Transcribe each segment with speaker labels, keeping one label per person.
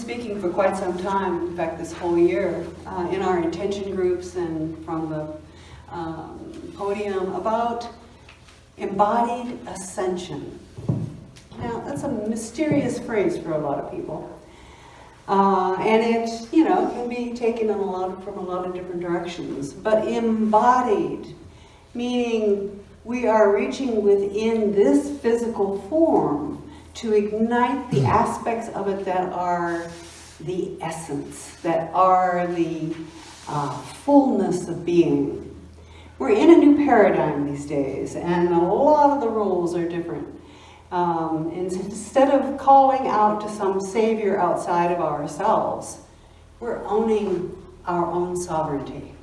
Speaker 1: speaking for quite some time, in fact this whole year, in our intention groups and from the podium about embodied ascension. Now that's a mysterious phrase for a lot of people. And it, can be taken from a lot of different directions. But embodied, meaning we are reaching within this physical form to ignite the aspects of it that are the essence, that are the fullness of being. We're in a new paradigm these days, and a lot of the rules are different. And instead of calling out to some savior outside of ourselves, we're owning our own sovereignty.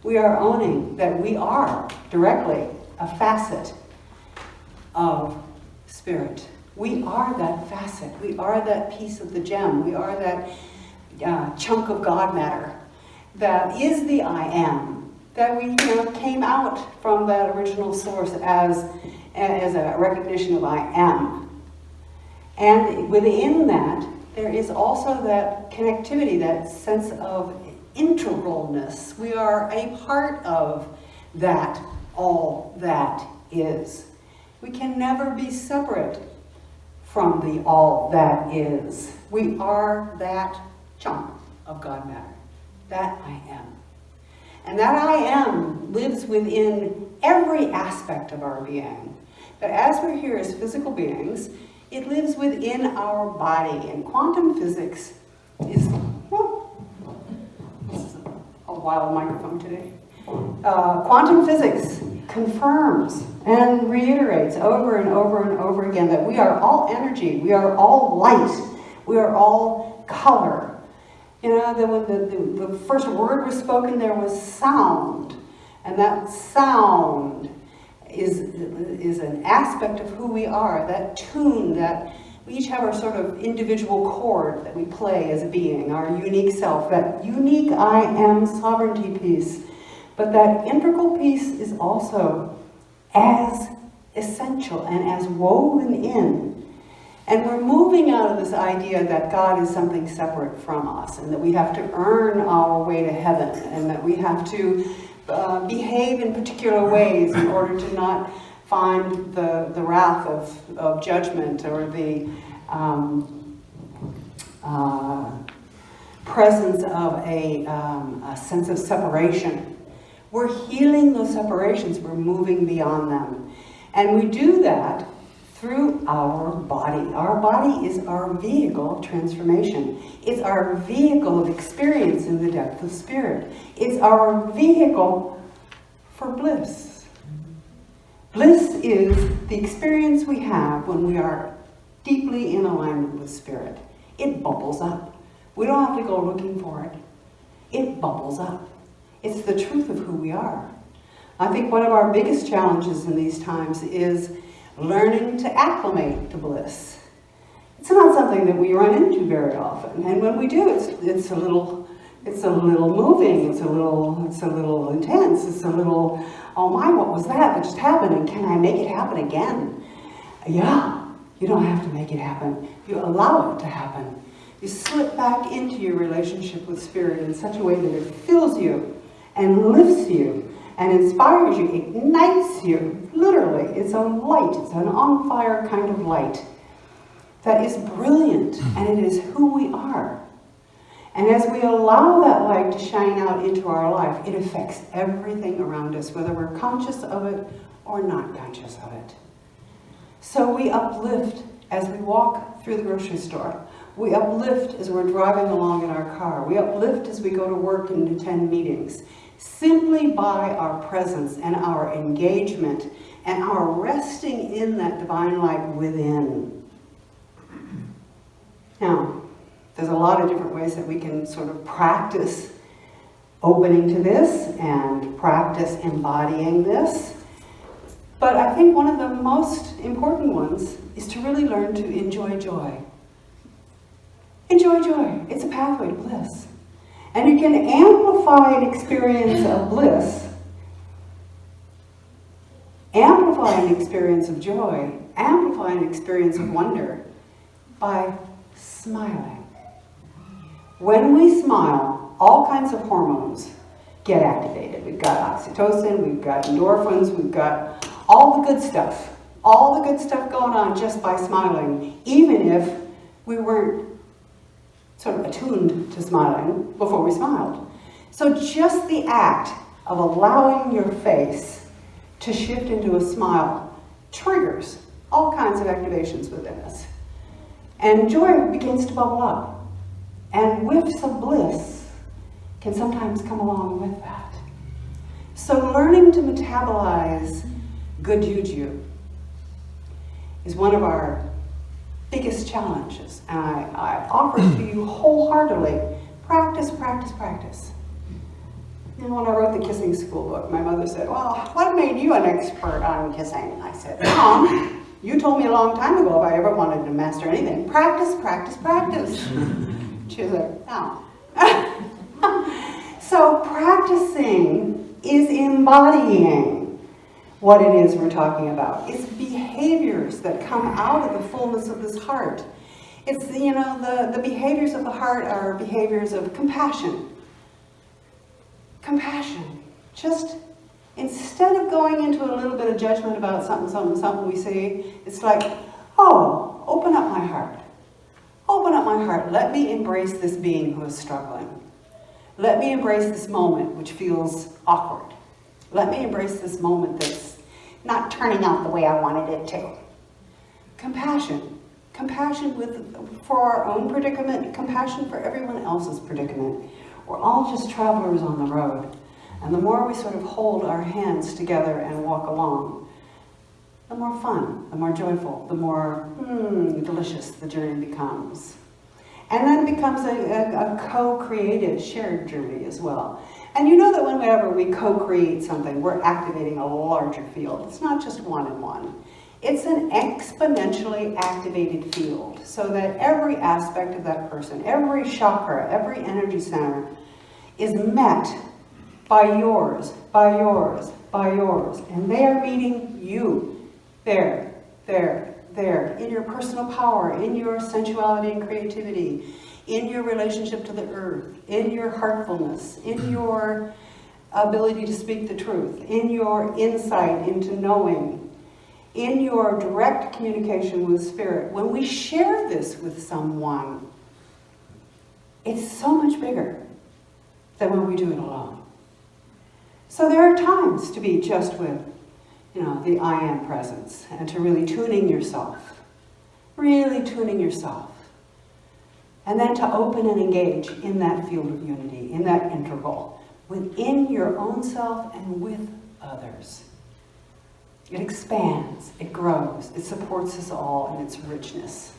Speaker 1: We are owning that we are directly a facet of spirit. We are that facet. We are that piece of the gem. We are that chunk of God matter that is the I am, that we came out from that original source as a recognition of I am. And within that, there is also that connectivity, that sense of integralness. We are a part of that, all that is. We can never be separate from the all that is. We are that chunk of God matter, that I am. And that I am lives within every aspect of our being. But as we're here as physical beings, it lives within our body. And quantum physics is, this is a wild microphone today. Quantum physics confirms and reiterates over and over and over again that we are all energy, we are all light, we are all color. When the first word was spoken, there was sound, and that sound is an aspect of who we are, that tune that we each have our sort of individual chord that we play as a being, our unique self, that unique I am sovereignty piece. But that integral piece is also as essential and as woven in. And we're moving out of this idea that God is something separate from us, and that we have to earn our way to heaven, and that we have to behave in particular ways in order to not find the wrath of judgment or the presence of a sense of separation. We're healing those separations. We're moving beyond them. And we do that through our body. Our body is our vehicle of transformation. It's our vehicle of experience in the depth of spirit. It's our vehicle for bliss. Bliss is the experience we have when we are deeply in alignment with spirit. It bubbles up. We don't have to go looking for it. It bubbles up. It's the truth of who we are. I think one of our biggest challenges in these times is learning to acclimate to bliss. It's not something that we run into very often, and when we do, it's a little moving. It's a little intense. It's a little, oh my, what was that just happened? And can I make it happen again? Yeah, you don't have to make it happen. You allow it to happen. You slip back into your relationship with spirit in such a way that it fills you and lifts you and inspires you, ignites you. Literally, it's a light. It's an on-fire kind of light that is brilliant, and it is who we are. And as we allow that light to shine out into our life, it affects everything around us, whether we're conscious of it or not conscious of it. So we uplift as we walk through the grocery store. We uplift as we're driving along in our car. We uplift as we go to work and attend meetings. Simply by our presence and our engagement and our resting in that divine light within. Now, there's a lot of different ways that we can sort of practice opening to this and practice embodying this. But I think one of the most important ones is to really learn to enjoy joy. Enjoy joy. It's a pathway to bliss. And you can amplify an experience of bliss, amplify an experience of joy, amplify an experience of wonder by smiling. When we smile, all kinds of hormones get activated. We've got oxytocin, we've got endorphins, we've got all the good stuff. All the good stuff going on just by smiling, even if we weren't sort of attuned to smiling before we smiled. So just the act of allowing your face to shift into a smile triggers all kinds of activations within us. And joy begins to bubble up. And whiffs of bliss can sometimes come along with that. So learning to metabolize good juju is one of our biggest challenges. And I offer to you wholeheartedly, practice, practice, practice. And when I wrote the Kissing School book, my mother said, well, what made you an expert on kissing? I said, Mom, you told me a long time ago if I ever wanted to master anything, practice, practice, practice. She was like, oh. So practicing is embodying what it is we're talking about. It's behaviors that come out of the fullness of this heart. It's, the behaviors of the heart are behaviors of compassion. Compassion. Just instead of going into a little bit of judgment about something we see, it's like, oh, open up my heart. Open up my heart. Let me embrace this being who is struggling. Let me embrace this moment which feels awkward. Let me embrace this moment that's not turning out the way I wanted it to. Compassion. Compassion for our own predicament, compassion for everyone else's predicament. We're all just travelers on the road. And the more we sort of hold our hands together and walk along, the more fun, the more joyful, the more delicious the journey becomes. And then it becomes a co-created, shared journey as well. And you know that whenever we co-create something, we're activating a larger field. It's not just one and one. It's an exponentially activated field, so that every aspect of that person, every chakra, every energy center is met by yours, by yours, by yours. And they are meeting you there, in your personal power, in your sensuality and creativity, in your relationship to the earth, in your heartfulness, in your ability to speak the truth, in your insight into knowing, in your direct communication with spirit. When we share this with someone, it's so much bigger than when we do it alone. So there are times to be just with, the I am presence, and to really tuning yourself. Really tuning yourself. And then to open and engage in that field of unity, in that integral, within your own self and with others. It expands, it grows, it supports us all in its richness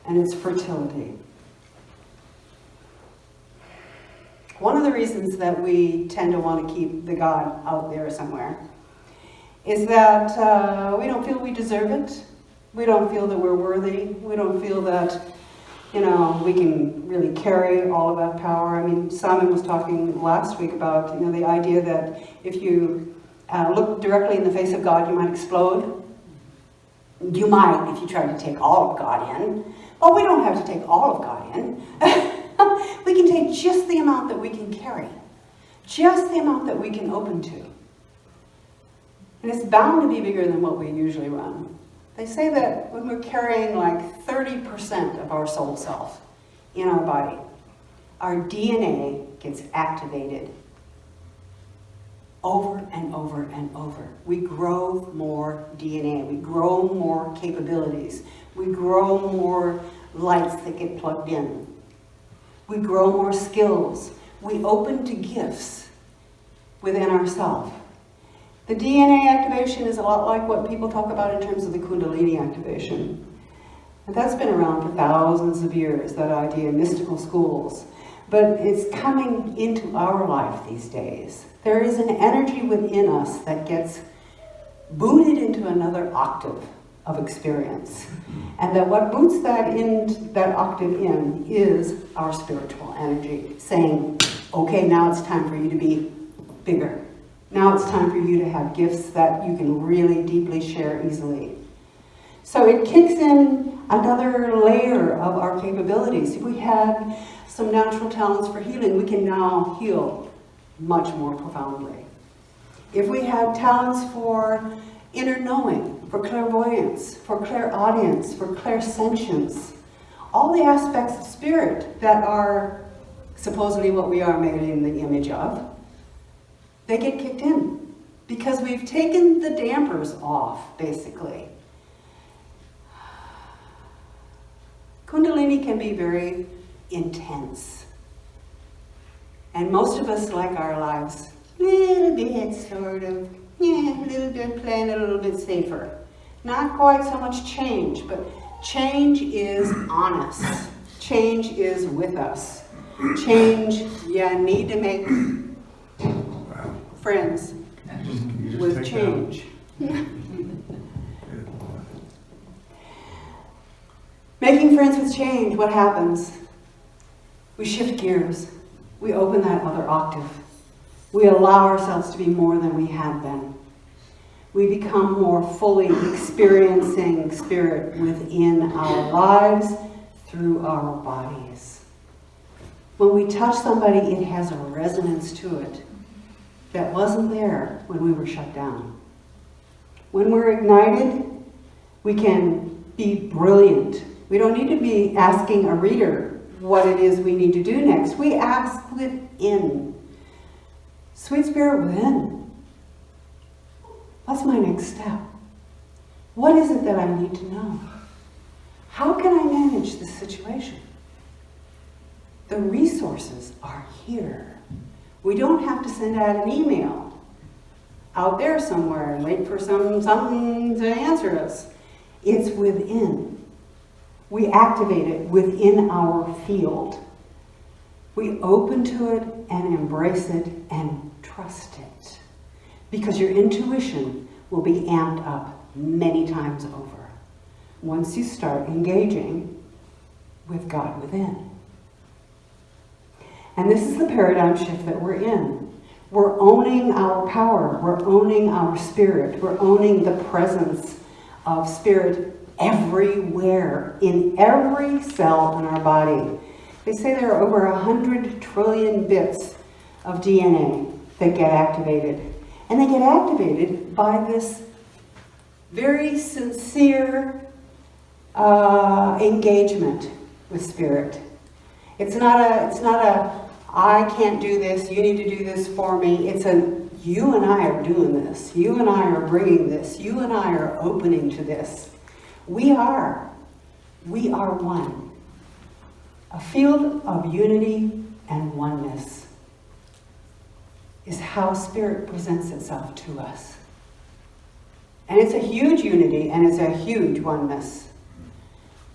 Speaker 1: and its fertility. One of the reasons that we tend to want to keep the God out there somewhere is that we don't feel we deserve it. We don't feel that we're worthy. We don't feel that, we can really carry all of that power. I mean, Simon was talking last week about, the idea that if you look directly in the face of God, you might explode. You might if you try to take all of God in. Well, we don't have to take all of God in. We can take just the amount that we can carry. Just the amount that we can open to. And it's bound to be bigger than what we usually run. They say that when we're carrying like 30% of our soul self in our body, our DNA gets activated over and over and over. We grow more DNA. We grow more capabilities. We grow more lights that get plugged in. We grow more skills. We open to gifts within ourselves. The DNA activation is a lot like what people talk about in terms of the Kundalini activation. And that's been around for thousands of years, that idea in mystical schools. But it's coming into our life these days. There is an energy within us that gets booted into another octave of experience. And that what boots that octave in is our spiritual energy, saying, okay, now it's time for you to be bigger. Now it's time for you to have gifts that you can really deeply share easily. So it kicks in another layer of our capabilities. If we had some natural talents for healing, we can now heal much more profoundly. If we had talents for inner knowing, for clairvoyance, for clairaudience, for clairsentience, all the aspects of spirit that are supposedly what we are made in the image of, they get kicked in because we've taken the dampers off, basically. Kundalini can be very intense. And most of us like our lives a little bit sort of, a little bit playing a little bit safer. Not quite so much change, but change is on us. Change is with us. Change, you need to make friends with change. Making friends with change, what happens? We shift gears. We open that other octave. We allow ourselves to be more than we have been. We become more fully experiencing spirit within our lives, through our bodies. When we touch somebody, it has a resonance to it that wasn't there when we were shut down. When we're ignited, we can be brilliant. We don't need to be asking a reader what it is we need to do next. We ask within. Sweet Spirit within. What's my next step? What is it that I need to know? How can I manage this situation? The resources are here. We don't have to send out an email out there somewhere and wait for something to answer us. It's within. We activate it within our field. We open to it and embrace it and trust it. Because your intuition will be amped up many times over once you start engaging with God within. And this is the paradigm shift that we're in. We're owning our power. We're owning our spirit. We're owning the presence of spirit everywhere, in every cell in our body. They say there are over 100 trillion bits of DNA that get activated. And they get activated by this very sincere engagement with spirit. It's not a, I can't do this, you need to do this for me. It's a, you and I are doing this. You and I are bringing this. You and I are opening to this. We are one. A field of unity and oneness is how spirit presents itself to us. And it's a huge unity and it's a huge oneness.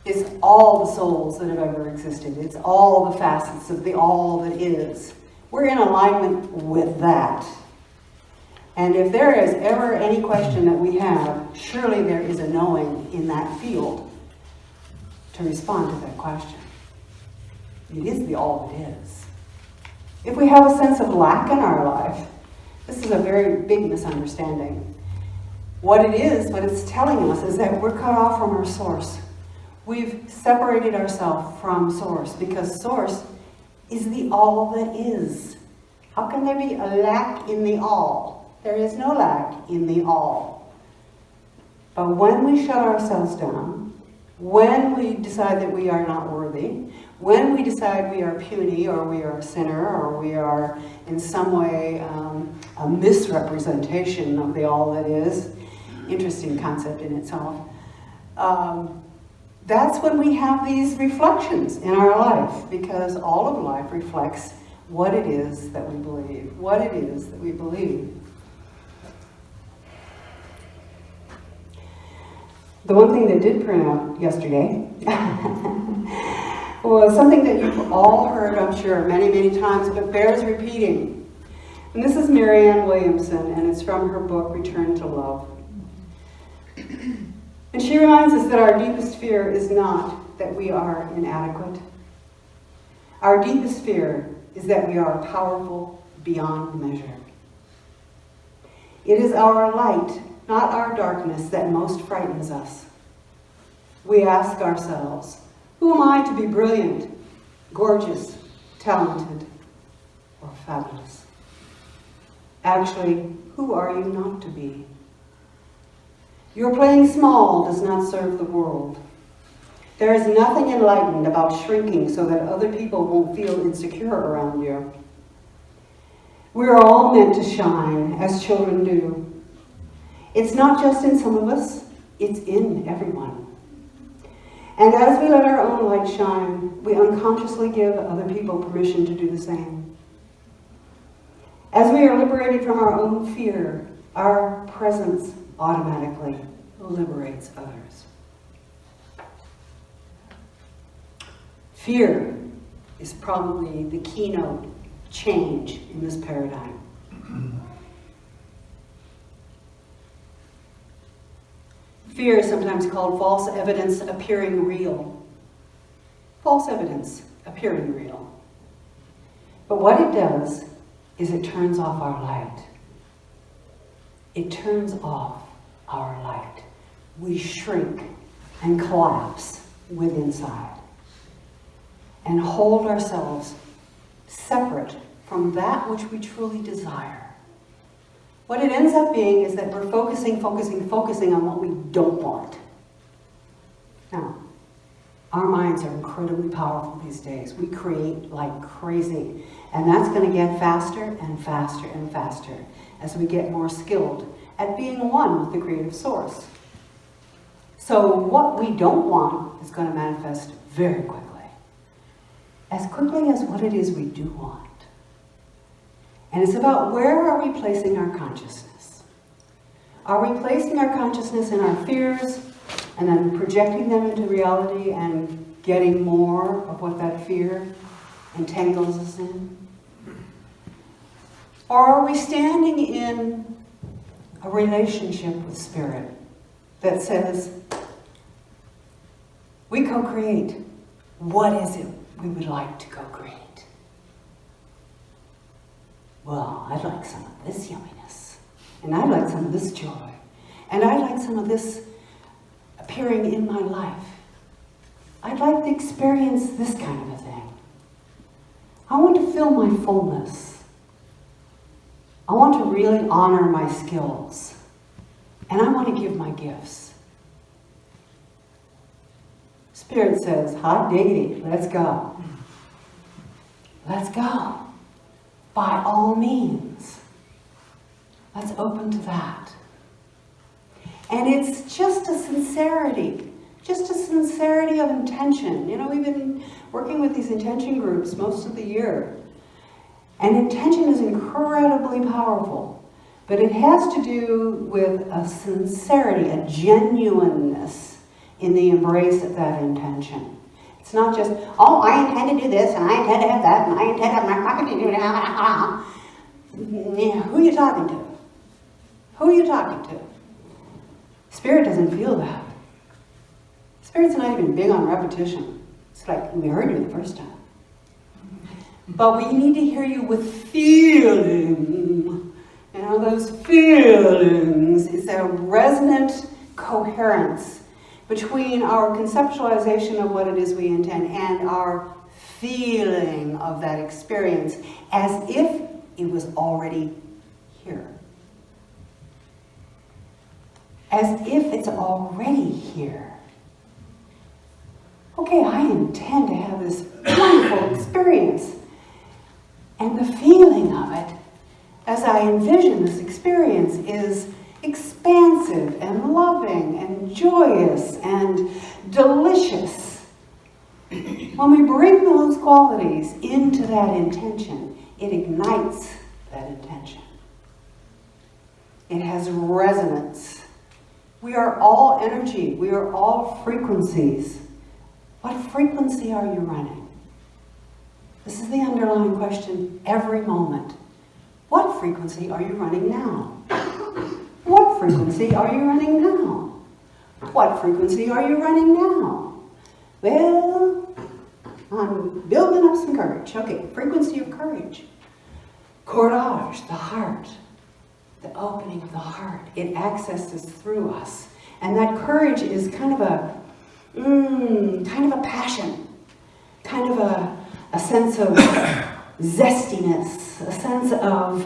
Speaker 1: It's all the souls that have ever existed. It's all the facets of the all that is. We're in alignment with that. And if there is ever any question that we have, surely there is a knowing in that field to respond to that question. It is the all that is. If we have a sense of lack in our life, this is a very big misunderstanding. What it is, what it's telling us, is that we're cut off from our source. We've separated ourselves from source because source is the all that is. How can there be a lack in the all? There is no lack in the all. But when we shut ourselves down, when we decide that we are not worthy, when we decide we are puny or we are a sinner or we are in some way a misrepresentation of the all that is, interesting concept in itself, that's when we have these reflections in our life, because all of life reflects what it is that we believe, what it is that we believe. The one thing that did print out yesterday was something that you've all heard, I'm sure, many, many times, but bears repeating. And this is Marianne Williamson, and it's from her book, Return to Love. And she reminds us that our deepest fear is not that we are inadequate. Our deepest fear is that we are powerful beyond measure. It is our light, not our darkness, that most frightens us. we ask ourselves, who am I to be brilliant, gorgeous, talented, or fabulous? Actually, who are you not to be? Your playing small does not serve the world. There is nothing enlightened about shrinking so that other people won't feel insecure around you. We are all meant to shine, as children do. It's not just in some of us, it's in everyone. And as we let our own light shine, we unconsciously give other people permission to do the same. As we are liberated from our own fear, our presence automatically liberates others. Fear is probably the keynote change in this paradigm. Fear is sometimes called false evidence appearing real. False evidence appearing real. But what it does is it turns off our light. It turns off our light. We shrink and collapse with inside and hold ourselves separate from that which we truly desire. What it ends up being is that we're focusing on what we don't want. Now, our minds are incredibly powerful these days. We create like crazy, and that's going to get faster and faster and faster as we get more skilled at being one with the creative source. So what we don't want is going to manifest very quickly. As quickly as what it is we do want. And it's about where are we placing our consciousness? Are we placing our consciousness in our fears and then projecting them into reality and getting more of what that fear entangles us in? Or are we standing in a relationship with Spirit that says, we co-create. What is it we would like to co-create? Well, I'd like some of this yumminess, and I'd like some of this joy, and I'd like some of this appearing in my life. I'd like to experience this kind of a thing. I want to feel my fullness. I want to really honor my skills, and I want to give my gifts. Spirit says, hot diggity, let's go. Let's go. By all means. Let's open to that. And it's just a sincerity of intention. You know, we've been working with these intention groups most of the year. And intention is incredibly powerful. But it has to do with a sincerity, a genuineness in the embrace of that intention. It's not just, oh, I intend to do this, and I intend to have that, and I intend to have my pocket to do that. Yeah, who are you talking to? Who are you talking to? Spirit doesn't feel that. Spirit's not even big on repetition. It's like, we heard you the first time. But we need to hear you with feeling. You know, those feelings. It's a resonant coherence between our conceptualization of what it is we intend and our feeling of that experience as if it was already here. As if it's already here. Okay, I intend to have this wonderful experience. And the feeling of it, as I envision this experience, is expansive and loving and joyous and delicious. When we bring those qualities into that intention, it ignites that intention. It has resonance. We are all energy. We are all frequencies. What frequency are you running? This is the underlying question every moment. What frequency are you running now? What frequency are you running now? What frequency are you running now? Well, I'm building up some courage. Okay, frequency of courage. Courage, the heart. The opening of the heart. It accesses through us. And that courage is kind of kind of a passion, kind of a sense of zestiness, a sense of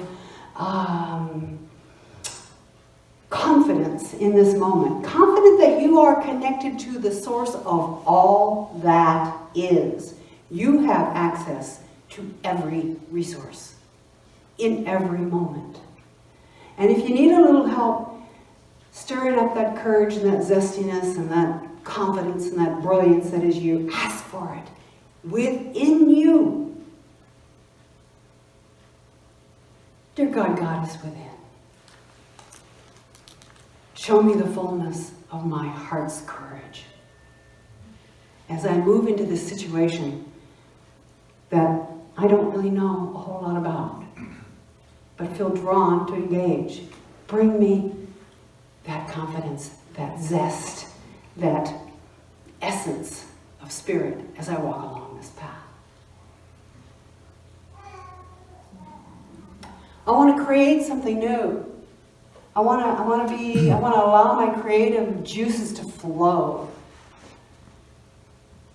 Speaker 1: confidence in this moment. Confident that you are connected to the source of all that is. You have access to every resource in every moment. And if you need a little help stirring up that courage and that zestiness and that confidence and that brilliance that is you, ask for it within you. Dear God, God is within. Show me the fullness of my heart's courage as I move into this situation that I don't really know a whole lot about, but feel drawn to engage. Bring me that confidence, that zest, that essence of spirit as I walk along this path. I want to create something new. I want to allow my creative juices to flow.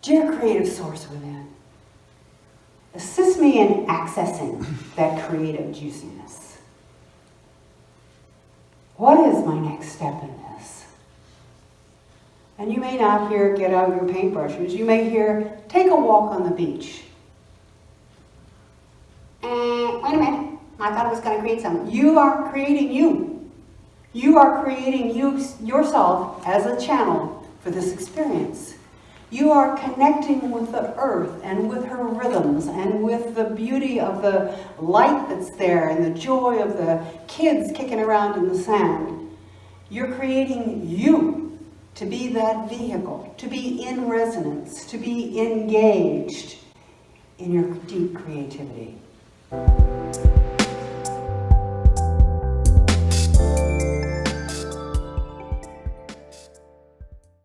Speaker 1: Dear creative source within, assist me in accessing that creative juiciness. What is my next step in this? And you may not hear, get out your paintbrushes. You may hear, take a walk on the beach. Wait a minute. I thought I was going to create something. You are creating you. You are creating yourself as a channel for this experience. You are connecting with the earth and with her rhythms and with the beauty of the light that's there and the joy of the kids kicking around in the sand. You're creating you to be that vehicle, to be in resonance, to be engaged in your deep creativity.